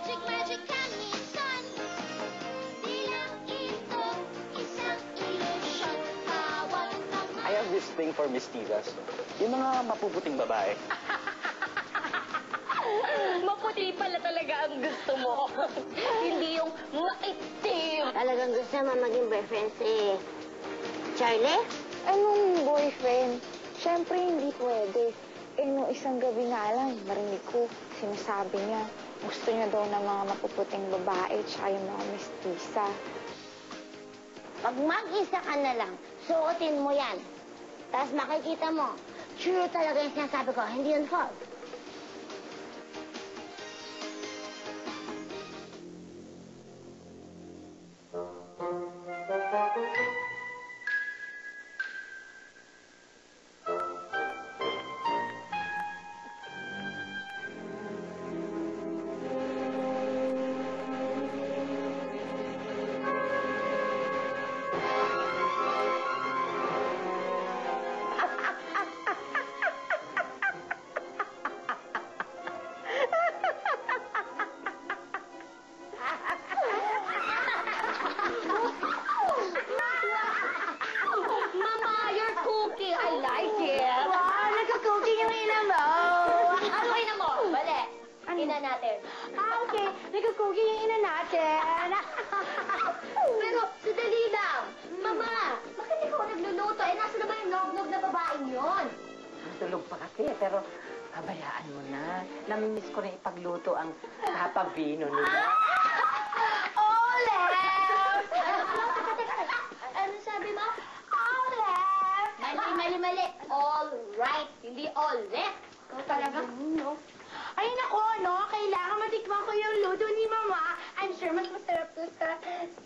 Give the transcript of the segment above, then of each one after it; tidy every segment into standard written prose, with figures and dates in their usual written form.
Magic, magic ka minsan. Di lang ito isang ilusyon. Bawat I have this thing for mestizas. Yung mga mapuputing babae. Maputi pala talaga ang gusto mo. Hindi yung maitim. Talagang gusto mo maging boyfriend si Charlie? Anong boyfriend? Siyempre hindi pwede. Nung isang gabi nga lang, narinig ko, sinasabi niya, gusto niya daw ng mga mapuputing babae tsaka yung mga mestiza. Pag mag-isa ka na lang, suotin mo yan. Tapos makikita mo, true talaga yung sinasabi ko, hindi yun false. Mama, your cookie. I like it. Wow, nagka-cooking yung ina mo. Ano ina mo? Bale. Ina natin. Okay, nagka-cooking yung ina natin. Pero, sadali lang. Mama, bakit ikaw nagluluto? Nasa na ba yung nog-nog na babaeng yun? Tulog pa kasi, pero pabayaan mo na. Namimiss ko rin ipagluto ang kapabino nila. Olef! Ano sabi mo? Olef! Mali. All right. Hindi all left. Ikaw talaga? No. Ay, nako, no? Kailangan matikman ko yung luto ni Mama. I'm sure mas masarap to sa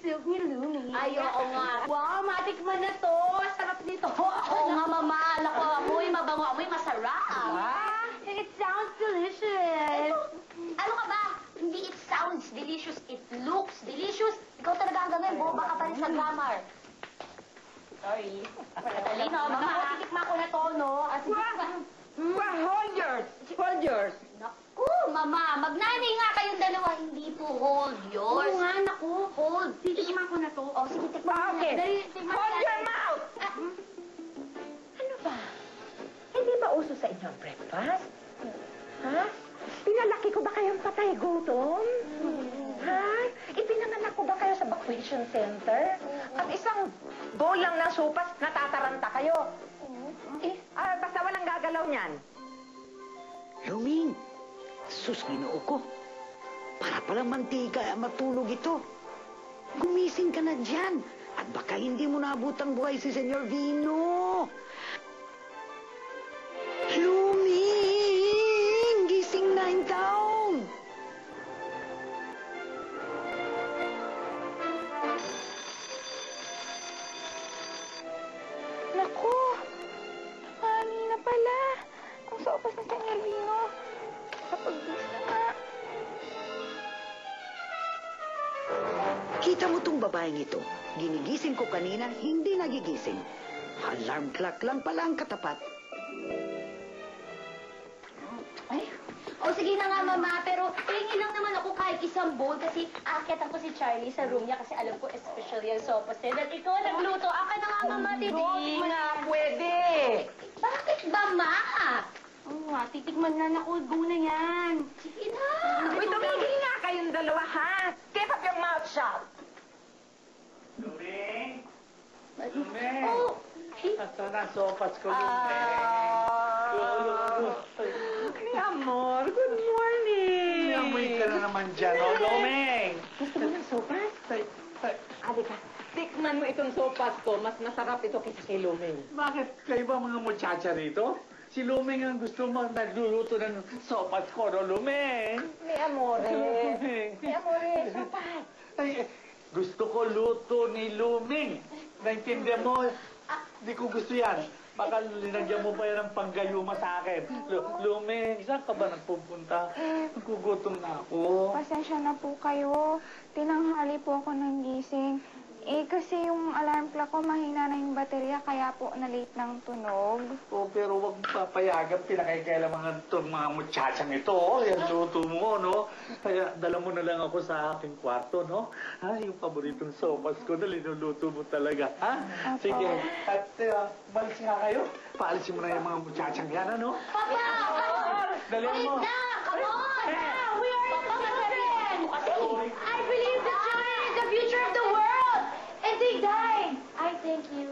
soup ni Lumi. Ay, oo nga. Wow, matikman na to. Sarap nito. Oo nga, mama. Alam ko, amoy mabango, amoy masarap. It sounds delicious. Ano ka ba? Hindi it sounds delicious, it looks delicious. Ikaw talaga hanggang ngayon, boba ka pa rin sa grammar. Sorry. Madali, no? Mama, titikman ko na to, no? Hold yours. Naku, mama, magnanay nga kayong dalawa, hindi po hold yours. Oo nga, naku. Hold. Titikman ko na to. Oh, sige, tikman mo na. Okay. Dali, tikman Hold natin. your mouth! Ano ba? Hindi ba uso sa inyo ang breakfast? Ha? Pinalaki ko ba kayong patay gutom? Ha? Ipinanganak ko ba kayo sa vacation center? At isang bowl lang ng sopas, natataranta kayo. Basta walang gagalaw niyan. Luming, sus, ginoo ko. Para palang mantika matulog ito. Gumising ka na dyan. At baka hindi mo naabutang buhay si Senyor Vino. Luming, gising na in town. Naku, honey na pala. Ang sopas ni Senyor Vino. Kapag-bis na nga. Kita mo tong babaeng ito. Ginigising ko kanina, hindi nagigising. Alarm clock lang pala ang katapat. O sige na nga, mama, pero tingin lang naman ako kahit isang bowl kasi aakyatan ko si Charlie sa room niya kasi alam ko especial yung sopas niya. Dahil ikaw nagluto, aka na nga, mama, titikman Nga, pwede. Bakit ba, ma? Oo nga, titikman na naku. Go na yan. Sige na. Uy, tumigil nga kayong dalawa, ha? Keep up your mouth shut. Luming! Oh, Ito na, sopas ko, Mi amor, good morning. Amoy ka na naman dyan, oh, Luming! Gusto mo ng sopas? Halika, tikman mo itong sopas ko. Mas masarap ito kaysa kay Luming. Bakit kayo ba mga muchacha rito? Si Luming ang gusto mo nagluluto ng sopas ko, no, Luming? Mi amore. Luming. Mi amore, sopas. Ay, gusto ko luto ni Luming. Naintindihan mo? Hindi ko gusto yan. Baka linagyan mo pa yan ng panggayuma sa akin. Luming, saan ka ba nagpupunta? Nagugutom na ako. Pasensya na po kayo. Tinanghali po ako ng gising. Eh, kasi yung alarm clock ko mahina na yung baterya, kaya po na-late ng tunog. Oh, pero huwag papayagan, pinakikailaman itong mga muchachang ito, oh. Yan luto mo, no? Kaya dala mo na lang ako sa aking kwarto, no? Ha, yung paboritong sopas ko na linuluto mo talaga, ha? Apo. Sige, at malis nga kayo. Paalisin mo na yung mga muchachang yan, ano? Papa! Dali mo. Linda, come on! We are children! I believe the children is the future of the world! And they died! I thank you.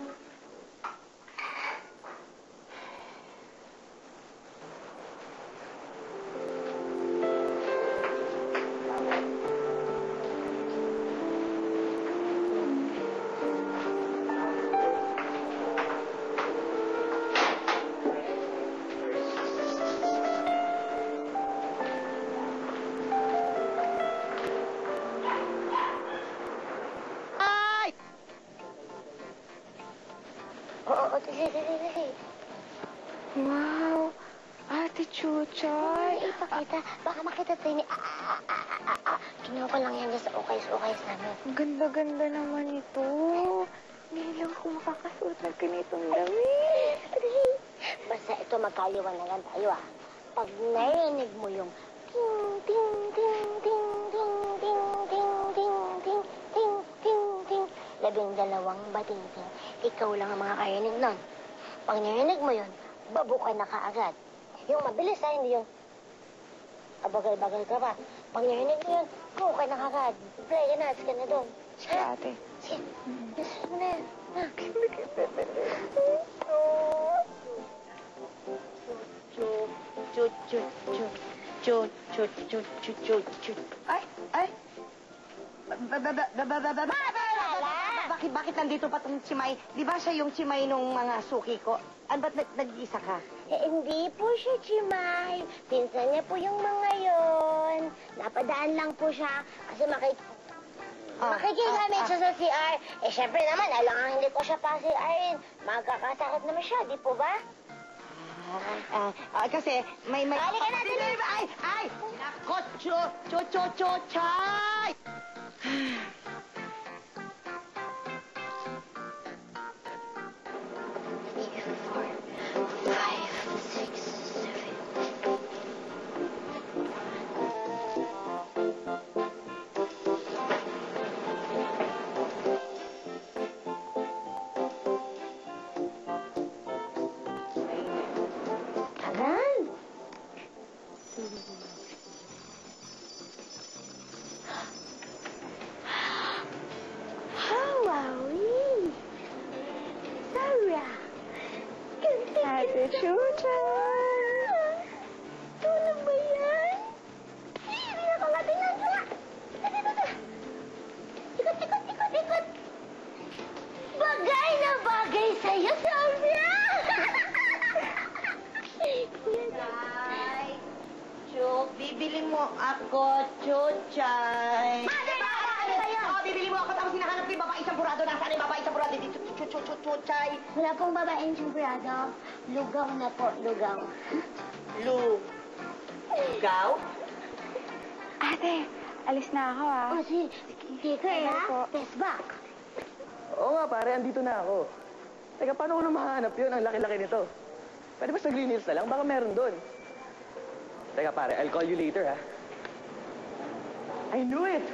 Oo, dali. Wow! Ate Chuchay! Ipakita. Baka makita tayo ni... Kinuha ko lang yan dyan sa ukay-ukayas namin. Ang ganda-ganda naman ito. Ngayon lang ako makakasuot ng ganitong damit. Dali. Basta ito, magkaliwanagan tayo, ah. Pag narinig mo yung ting, ting, ting, ting, ting, ting, ting, ting, ting, ting, ting, ting, 12 bating-ting, ikaw lang ang makakarinig nun. Pag narinig mo yun, babukan na kaagad. Yung mabilis, ha, hindi yung abagal-bagal ka pa. Pag narinig mo yun, babukan na kaagad. Play ka na, ka na doon. Sige, ate. Sige, gusto mo na yan. Ha? Ay! Bakit nandito pa itong Chimay? Di ba siya yung Chimay nung mga suki ko? Ba't nag-iisa ka? Hindi po siya, Chimay. Pinsan niya po yung mga yon. Napadaan lang po siya kasi makikigamit siya sa CR. Eh, syempre naman, alangang hindi ko siya pa CR-in. Magkakasakit naman siya, di po ba? Kasi may... Halika na, dali! Ay! Nako, chay! Tagal! Hawaii! Sarah! Ate Chuchay! Tulog ba yan? Hindi na pangatingan ka! Ikot! Bagay na bagay sa'yo, Sarah! Chuk, bibili mo ako, Chuchay. Ano ba yan? Bibili mo ako tapos hinahanap ko yung babae sampurado. Nasaan yung babae sampurado? Dito, Chuchay. Wala pong babaeng siyembrado. Lugaw na po, lugaw. Lugaw? Ate, alis na ako, ah. O, si Kicker, Hello po. ha? Test back. Oo nga, pare, andito na ako. Teka, paano ko na mahanap yun? Ang laki-laki nito. Pwede ba sa Green Hills na lang? Baka meron doon. Teka, pare, I'll call you later, ha? I knew it!